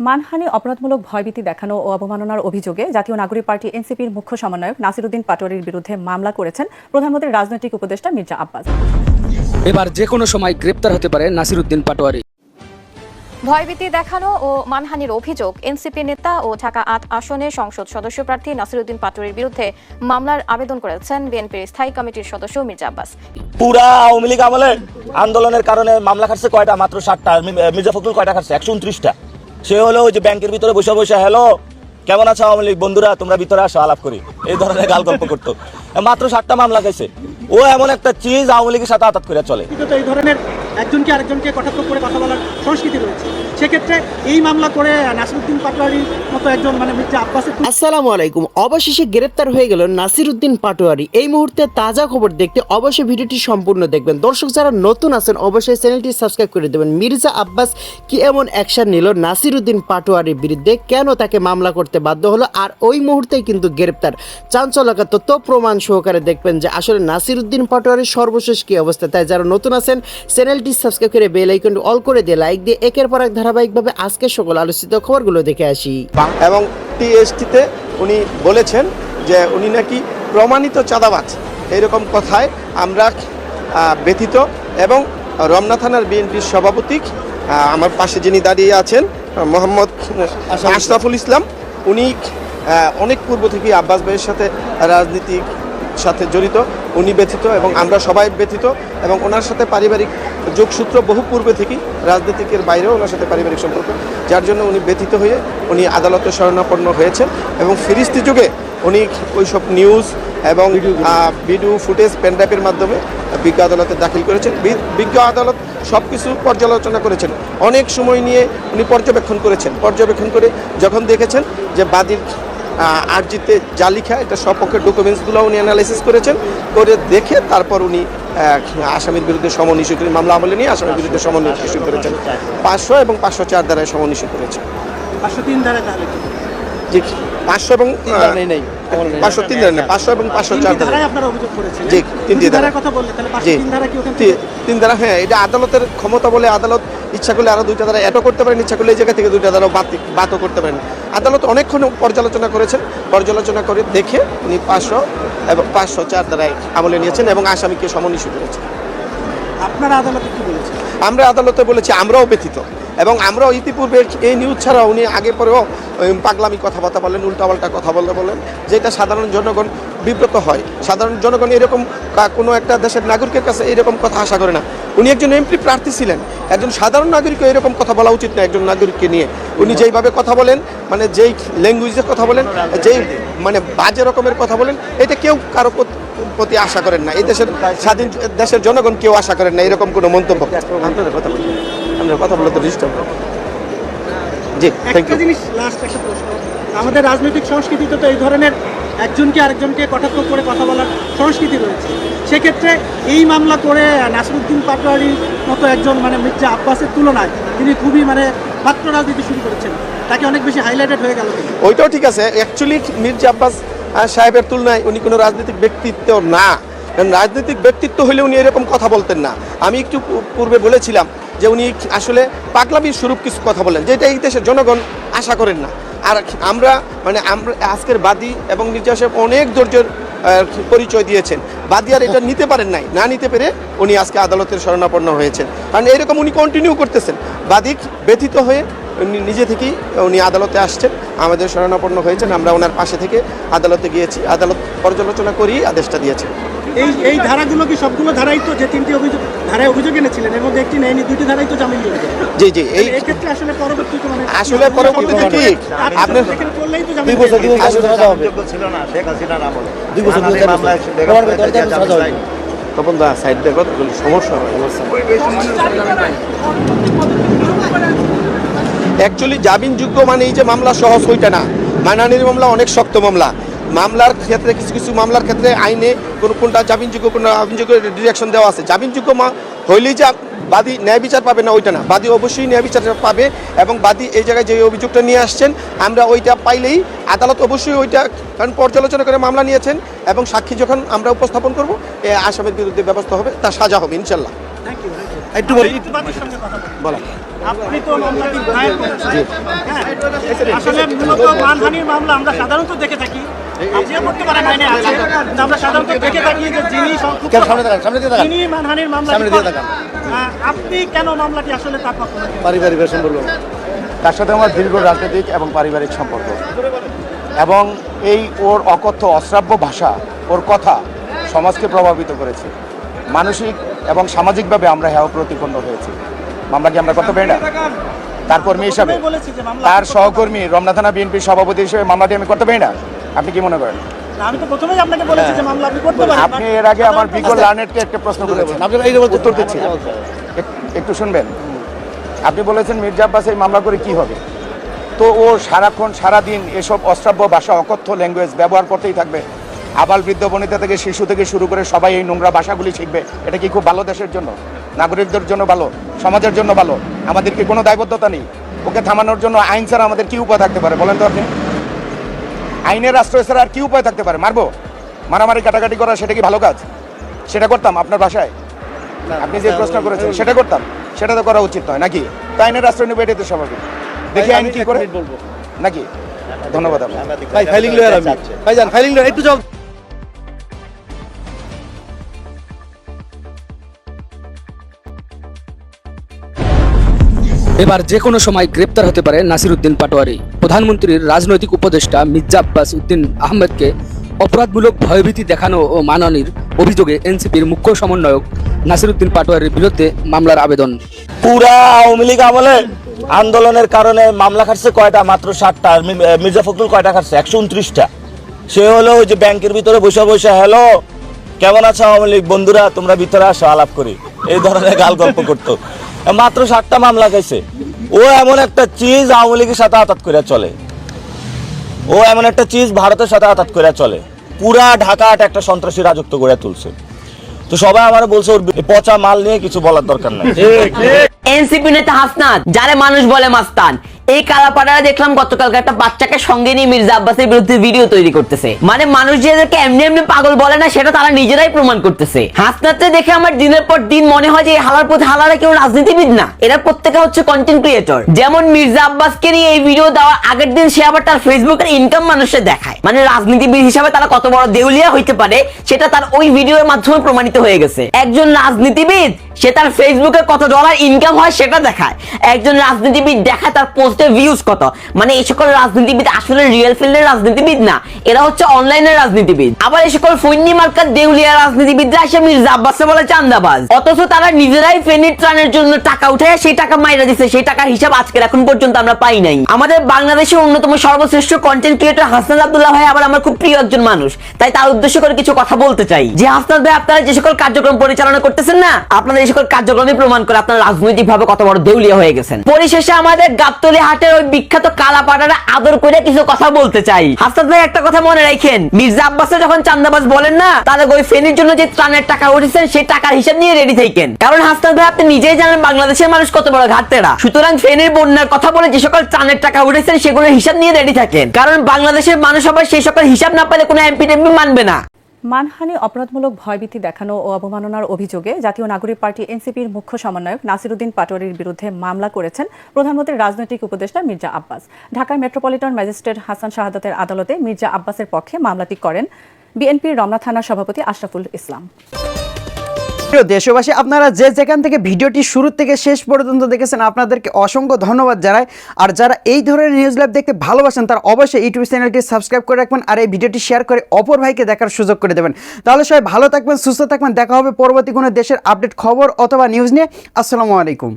মানহানি, অপরাধমূলক ভয়ভীতি দেখানো ও অবমাননার অভিযোগে জাতীয় নাগরিক পার্টি এনসিপির মুখ্য সমন্বয়ক নাসিরউদ্দিন পাটোয়ারীর বিরুদ্ধে মামলা করেছেন প্রধানমন্ত্রীর রাজনৈতিক উপদেষ্টা মির্জা আব্বাস। এবার যে কোনো সময় গ্রেপ্তার হতে পারে নাসিরউদ্দিন পাটোয়ারী। ভয়ভীতি দেখানো ও মানহানির অভিযোগ এনসিপি নেতা ও ঢাকা ৮ আসনের সংসদ সদস্য প্রার্থী নাসিরউদ্দিন পাটোয়ারীর বিরুদ্ধে মামলার আবেদন করেছেন বিএনপির স্থায়ী কমিটির সদস্য মির্জা আব্বাস। পুরা আওয়ামী লীগ আমলে আন্দোলনের কারণে মামলা খাটছে কয়টা? মাত্র 7টা। মির্জা ফখরুল কয়টা খাটছে? 129টা। সে হলো ওই যে ব্যাংকের ভিতরে বসে বসে হ্যালো কেমন আছো আওয়ামী লীগ বন্ধুরা, তোমরা ভিতরে আসো আলাপ করি, এই ধরনের গাল গল্প করতো। মাত্র 7টা মামলা খাইছে। ও এমন একটা চিজ আওয়ামী লীগের সাথে আতাত করে চলে। এই ধরনের একজনকে আরেকজনকে কটাক্ষ করে কথা বলার সংস্কৃতি রয়েছে। সেক্ষেত্রে এই মামলা করে নাসিরউদ্দিন পাটোয়ারীর মতো একজন মির্জা আব্বাসের। আসসালামু আলাইকুম। অবশেষে গ্রেপ্তার হয়ে গেল নাসিরউদ্দিন পাটোয়ারী। এই মুহূর্তে তাজা খবর দেখতে অবশ্যই ভিডিওটি সম্পূর্ণ দেখবেন। দর্শক যারা নতুন আছেন অবশ্যই চ্যানেলটি সাবস্ক্রাইব করে দেবেন। মির্জা আব্বাস কি এমন অ্যাকশন নিল নাসিরউদ্দিন পাটোয়ারীর বিরুদ্ধে, কেন তাকে মামলা করতে বাধ্য হলো, আর ওই মুহূর্তেই কিন্তু গ্রেপ্তার। চাঞ্চল্যকর তথ্য প্রমাণ সহকারে দেখবেন যে আসলে নাসিরউদ্দিন পাটোয়ারীর সর্বশেষ কি অবস্থা। তাই যারা নতুন আছেন চ্যানেলটি সাবস্ক্রাইব করে বেল আইকনটি অল করে দিয়ে লাইক দিয়ে একের পর এক ধারাবাহিকভাবে আজকের সকল আলোচিত খবরগুলো দেখে আসি। এবং টিএসটিতে উনি বলেছেন যে উনি নাকি প্রমাণিত চাঁদাবাজ, এইরকম কথায় আমরা ব্যথিত। এবং রমনা থানার বিএনপির সভাপতি আমার পাশে যিনি দাঁড়িয়ে আছেন মোহাম্মদ আশরাফুল ইসলাম, উনি অনেক পূর্ব থেকে আব্বাস ভাইয়ের সাথে রাজনীতির সাথে জড়িত, উনি ব্যথিত এবং আমরা সবাই ব্যথিত। এবং ওনার সাথে পারিবারিক যোগসূত্র বহু পূর্বে থেকেই, রাজনীতিকের বাইরেও ওনার সাথে পারিবারিক সম্পর্ক, যার জন্য উনি ব্যথিত হয়ে উনি আদালতে শরণাপন্ন হয়েছেন। এবং ফিরিস্তি যুগে উনি ওইসব নিউজ এবং ভিডিও ফুটেজ পেনড্রাইভের মাধ্যমে বিজ্ঞ আদালতে দাখিল করেছেন। বিজ্ঞ আদালত সব কিছু পর্যালোচনা করেছেন, অনেক সময় নিয়ে উনি পর্যবেক্ষণ করেছেন। পর্যবেক্ষণ করে যখন দেখেছেন যে বাদীর আর্জিতে যা লিখা এটা সপক্ষের ডকুমেন্টসগুলো উনি অ্যানালাইসিস করেছেন, করে দেখে তারপর উনি আসামির বিরুদ্ধে সমন ইস্যু করে, মামলা আমলে নিয়ে আসামির বিরুদ্ধে সমন ইস্যু করেছেন। 500 এবং 504 ধারায় সমন ইস্যু করেছেন। 503 ধারায় তাহলে জি, 500 এবং 503 ধারা, 500 এবং 504 ধারায় আপনারা অভিযোগ করেছেন। জি, 3 ধারার কথা বললেন, তাহলে 503 ধারা কি ওখানে 3 ধারা? হ্যাঁ, এটা আদালতের ক্ষমতা বলে আদালত ইচ্ছা করলে আরো 2টা ধারা অ্যাডও করতে পারেন, ইচ্ছা করলে এই জায়গা থেকে 2টা ধারা বাদও করতে পারেন। আদালত অনেকক্ষণ পর্যালোচনা করেছেন, পর্যালোচনা করে দেখে উনি 500 এবং 504 ধারায় আমলে নিয়েছেন এবং আসামিকে সমন ইস্যু করেছেন। আপনারা আদালতে কি বলেছেন? আমরা আদালতে বলেছি আমরাও ব্যথিত, এবং আমরাও ইতিপূর্বে এই নিউজ ছাড়াও উনি আগে পরেও পাগলামি কথাবার্তা বলেন, উল্টাপাল্টা কথা বলেন, যেটা সাধারণ জনগণ বিব্রত হয়। সাধারণ জনগণ এরকম কোনো একটা দেশের নাগরিকের কাছে এরকম কথা আশা করে না। উনি একজন এমপি প্রার্থী ছিলেন, একজন সাধারণ নাগরিকও এরকম কথা বলা উচিত না একজন নাগরিককে নিয়ে। উনি যেইভাবে কথা বলেন, যেই ল্যাঙ্গুয়েজের কথা বলেন, যেই বাজে রকমের কথা বলেন, এটা কেউ কারো প্রতি আশা করেন না। এই দেশের স্বাধীন দেশের জনগণ কেউ আশা করেন না এরকম কোনো মন্তব্য। কথা বলে তো ডিস্টার্ব। জি, একটা জিনিস, লাস্ট একটা প্রশ্ন। আমাদের রাজনৈতিক সংস্কৃতিতে তো এই ধরনের একজনকে আরেকজনকে কটাক্ষ করে কথা বলার সংস্কৃতি রয়েছে। সেক্ষেত্রে এই মামলা করে নাসিরউদ্দিন পাটোয়ারীর মতো একজন মির্জা আব্বাসের তুলনায় তিনি খুবই পাত্র রাজনীতি শুরু করেছেন, তাকে অনেক বেশি হাইলাইটেড হয়ে গেল। ওইটাও ঠিক আছে। অ্যাকচুয়ালি মির্জা আব্বাস সাহেবের তুলনায় উনি কোনো রাজনৈতিক ব্যক্তিত্ব না। রাজনৈতিক ব্যক্তিত্ব হলে উনি এরকম কথা বলতেন না। আমি একটু পূর্বে বলেছিলাম যে উনি আসলে পাগলামির স্বরূপ কিছু কথা বলেন, যেটা এই দেশের জনগণ আশা করেন না। আর আমরা আমরা আজকের বাদী এবং মির্জা সাহেব অনেক ধৈর্যের পরিচয় দিয়েছেন। বাদী আর এটা নিতে পারেন নাই, না নিতে পেরে উনি আজকে আদালতের শরণাপন্ন হয়েছেন। কারণ এরকম উনি কন্টিনিউ করতেছেন। বাদী ব্যথিত হয়ে উনি নিজে থেকেই উনি আদালতে আসছেন, আমাদের শরণাপন্ন হয়েছেন। আমরা ওনার পাশে থেকে আদালতে গিয়েছি, আদালত পর্যালোচনা করেই আদেশটা দিয়েছেন। এই ধারাগুলো কি সবগুলো ধারাই তো, যে 3টি ধারায় অভিযোগ এনেছিলেন এর মধ্যে একটি নেয়নি, 2টি ধারাই তো জামিন দিয়েছে? জি জি, এই ক্ষেত্রে আসলে পরবর্তীতে পরবর্তীতে কি আপনার 2 বছর ছিল না শেখ হাসিনার আমলে, 2 বছর তখন সাইড দেখো সমস্যা হয়। অ্যাকচুয়ালি জামিনযোগ্য এই যে মামলা সহজ ওইটা না। মানহানির মামলা অনেক শক্ত মামলা। মামলার ক্ষেত্রে কিছু মামলার ক্ষেত্রে আইনে কোনটা জামিনযোগ্য, কোনো অভিযোগ ডিরেকশন দেওয়া আছে। জামিনযোগ্য হইলেই যে বাদী ন্যায় বিচার পাবে না ওইটা না, বাদী অবশ্যই ন্যায় বিচার পাবে। এবং বাদী এই জায়গায় যে অভিযোগটা নিয়ে আসছেন, আমরা ওইটা পাইলেই আদালত অবশ্যই ওইটা, কারণ পর্যালোচনা করে মামলা নিয়েছেন এবং সাক্ষী যখন আমরা উপস্থাপন করব, আসামির বিরুদ্ধে ব্যবস্থা হবে, তার সাজা হবে ইনশাল্লাহ। একটু বলি, বলা আপনি তো মামলাটি দায়ের করেছেন। আসলে মূলত মানহানির মামলা আমরা সাধারণত দেখে থাকি, আপনিও করতে পারেন, আইনে আছে, কিন্তু আমরা সাধারণত দেখে থাকি যে যিনি মানহানির মামলা আপনি কেন মামলাটি আসলে তার পক্ষে পারিবারিক বেশন বলবো, তার সাথে আমার দীর্ঘ রাজনৈতিক এবং পারিবারিক সম্পর্ক, এবং এই ওর অকথ্য অশ্রাব্য ভাষা, ওর কথা সমাজকে প্রভাবিত করেছে। মানসিক এবং সামাজিকভাবে আমরা হেয় প্রতিপন্ন হয়েছি। মামলা কি আমরা করতে পারি না? তার কর্মী হিসাবে, তার সহকর্মী রমনা থানা বিএনপির সভাপতি হিসেবে মামলাটি আমি করতে পারি না? আপনি কি মনে করেন? আমি তো প্রথমেই আপনাকে বলেছি যে মামলা আপনি করতে পারেন। আপনি এর আগে আমার বিগল লার্নেটকে একটা প্রশ্ন করেছেন, উত্তর দিচ্ছি, একটু শুনবেন। আপনি বলেছেন মির্জা আব্বাস এই মামলা করে কি হবে? তো ও সারাক্ষণ সারাদিন এসব অশ্রাব্য ভাষা, অকথ্য ল্যাঙ্গুয়েজ ব্যবহার করতেই থাকবে। আবাল বৃদ্ধ বনিতা থেকে শিশু থেকে শুরু করে সবাই এই নোংরা ভাষাগুলি শিখবে। এটা কি খুব ভালো দেশের জন্য, নাগরিকদের জন্য ভালো, সমাজের জন্য ভালো? আমাদের কি কোনো দায়বদ্ধতা নেই? ওকে থামানোর জন্য আইন ছাড়া আমাদের কি উপায় থাকতে পারে বলেন তো আপনি? আইনের আশ্রয় ছাড়া আর কি উপায় থাকতে পারে? মারবো, মারামারি কাটাকাটি করা, সেটা কি ভালো কাজ? সেটা করতাম আপনার ভাষায়? আপনি যে প্রশ্ন করেছেন সেটা করতাম? সেটা তো করা উচিত নয় নাকি? তো আইনের আশ্রয় নেবে, এটাই তো স্বাভাবিক। দেখি আইন কি করে নাকি। ধন্যবাদ আপনার। এবার যে কোনো সময় গ্রেপ্তার হতে পারে নাসিরুদ্দিন পাটোয়ারি। প্রধানমন্ত্রীর রাজনৈতিক উপদেষ্টা মির্জা আব্বাস উদ্দিন আহমেদকে অপরাধমূলক ভয়ভীতি দেখানো ও মানহানির অভিযোগে এনসিপির মুখ্য সমন্বয়ক নাসিরুদ্দিন পাটোয়ারির বিরুদ্ধে মামলার আবেদন। পুরা আওয়ামী লীগ আমলে আন্দোলনের কারণে মামলা খাটছে কয়টা? মাত্র 60টা। মির্জা ফখরুল কয়টা খাটছে? 129টা। সে হলো ওই যে ব্যাংকের ভিতরে বসে বসে হ্যালো কেমন আছো আওয়ামী লীগ বন্ধুরা, তোমরা ভিতরে আসো আলাপ করি, এই ধরনের গাল গল্প করতো। মাত্র 60টা মামলা খাইছে। ও এমন একটা চিজ আওয়ামী লীগের সাথে আতাত করে চলে, ও এমন একটা চিজ ভারতের সাথে আতাত করে চলে। পুরা ঢাকাটা একটা সন্ত্রাসী রাজত্ব গড়ে তুলছে। তো সবাই আমার বলছে ওর পচা মাল নিয়ে কিছু বলার দরকার নাই। এনসিপি নেতা হাসনাত, যারে মানুষ বলে মাস্তান, এই কালাপাড়ারা দেখলাম গতকালকে একটা বাচ্চাকে সঙ্গে নিয়ে মির্জা আব্বাসের বিরুদ্ধে ভিডিও তৈরি করতেছে। মানে মানুষ যাদেরকে এমনি এমনি পাগল বলে না, সেটা তারা নিজেরাই প্রমাণ করতেছে। হাসনাতকে দেখে আমার দিনের পর দিন মনে হয় যে এই হালার পথে হালারা কেউ রাজনীতিবিদ না, এরা প্রত্যেকে হচ্ছে কন্টেন্ট ক্রিয়েটর। যেমন মির্জা আব্বাসকে নিয়ে এই ভিডিও দেওয়ার আগের দিন সে আবার তার ফেসবুকের ইনকাম মানুষের দেখায়। মানে রাজনীতিবিদ হিসাবে তারা কত বড় দেউলিয়া হইতে পারে সেটা তার ওই ভিডিওর মাধ্যমে প্রমাণিত হয়ে গেছে। একজন রাজনীতিবিদ সে তার ফেসবুকে কত ডলার ইনকাম হয় সেটা দেখায়। একজন রাজনীতিবিদ দেখায় তার পোস্টের ভিউজ কত। মানে এই সকল রাজনীতিবিদ আসলে রিয়েল ফিল্ডের রাজনীতিবিদ না, এরা হচ্ছে অনলাইনের রাজনীতিবিদ। আবার এই সকল ফৈন্নি মার্কার দেউলিয়া রাজনীতিবিদরা এসে মির্জা আব্বাসকে বলে চান্দাবাজ, অথচ তারা নিজেরাই ফেনীর ত্রাণের জন্য টাকা উঠায় সেই টাকা মাইরা দিচ্ছে। সেই টাকার হিসাব আজকের এখন পর্যন্ত আমরা পাই নাই। আমাদের বাংলাদেশের অন্যতম সর্বশ্রেষ্ঠ কন্টেন্ট ক্রিয়েটর হাসনাত আব্দুল্লাহ ভাই আবার আমার খুব প্রিয় একজন মানুষ, তাই তার উদ্দেশ্য করে কিছু কথা বলতে চাই। যে হাসনাত ভাই, আপনারা যে সকল কার্যক্রম পরিচালনা করতেছেন না, আপনাদের এই সকল কার্যক্রমে প্রমাণ করে আপনারা রাজনৈতিক ভাবে কত বড় দেউলিয়া হয়ে গেছেন। পরিশেষে আমাদের গাবতলী হাটের ওই বিখ্যাত কালাপাড়ারা আদর করে কিছু কথা বলতে চাই। হাসনাত ভাই, একটা কথা মনে রাখেন, মির্জা আব্বাস যখন চান্দাবাজ বলেন না, তাহলে ওই ফেনীর জন্য যে ত্রাণের টাকা উঠেছেন সেই টাকার হিসাব নিয়ে রেডি থাকেন। কারণ হাসনাত ভাই, আপনি নিজেই জানেন বাংলাদেশের মানুষ কত বড় ঘাটতেরা। সুতরাং ফেনীর বন্যার কথা বলে যে সকল ত্রাণের টাকা উঠেছেন সেগুলোর হিসাব নিয়ে রেডি থাকেন, কারণ বাংলাদেশের মানুষ আবার সেই সকল হিসাব না পেলে কোনো এমপি মানবে না। মানহানি, অপরাধমূলক ভয়ভীতি দেখানো ও অবমাননার অভিযোগে জাতীয় নাগরিক পার্টি এনসিপির মুখ্য সমন্বয়ক নাসিরুদ্দিন পাটোয়ারির বিরুদ্ধে মামলা করেছেন প্রধানমন্ত্রীর রাজনৈতিক উপদেষ্টা মির্জা আব্বাস। ঢাকার মেট্রোপলিটন ম্যাজিস্ট্রেট হাসান শাহাদাতের আদালতে মির্জা আব্বাসের পক্ষে মামলাটি করেন বিএনপির রমনা থানার সভাপতি আশরাফুল ইসলাম। দেশবাসী, আপনারা যে যেখান থেকে ভিডিওটি শুরু থেকে শেষ পর্যন্ত দেখেছেন আপনাদেরকে অসংখ্য ধন্যবাদ জানাই। আর যারা এই ধরনের নিউজ লাইভ দেখতে ভালোবাসেন তারা অবশ্যই ইউটিউব চ্যানেলটি সাবস্ক্রাইব করে রাখবেন আর এই ভিডিওটি শেয়ার করে অপর ভাইকে দেখার সুযোগ করে দেবেন। তাহলে সবাই ভালো থাকবেন, সুস্থ থাকবেন। দেখা হবে পরবর্তী কোনো দেশের আপডেট খবর অথবা নিউজ নিয়ে। আসসালামু আলাইকুম।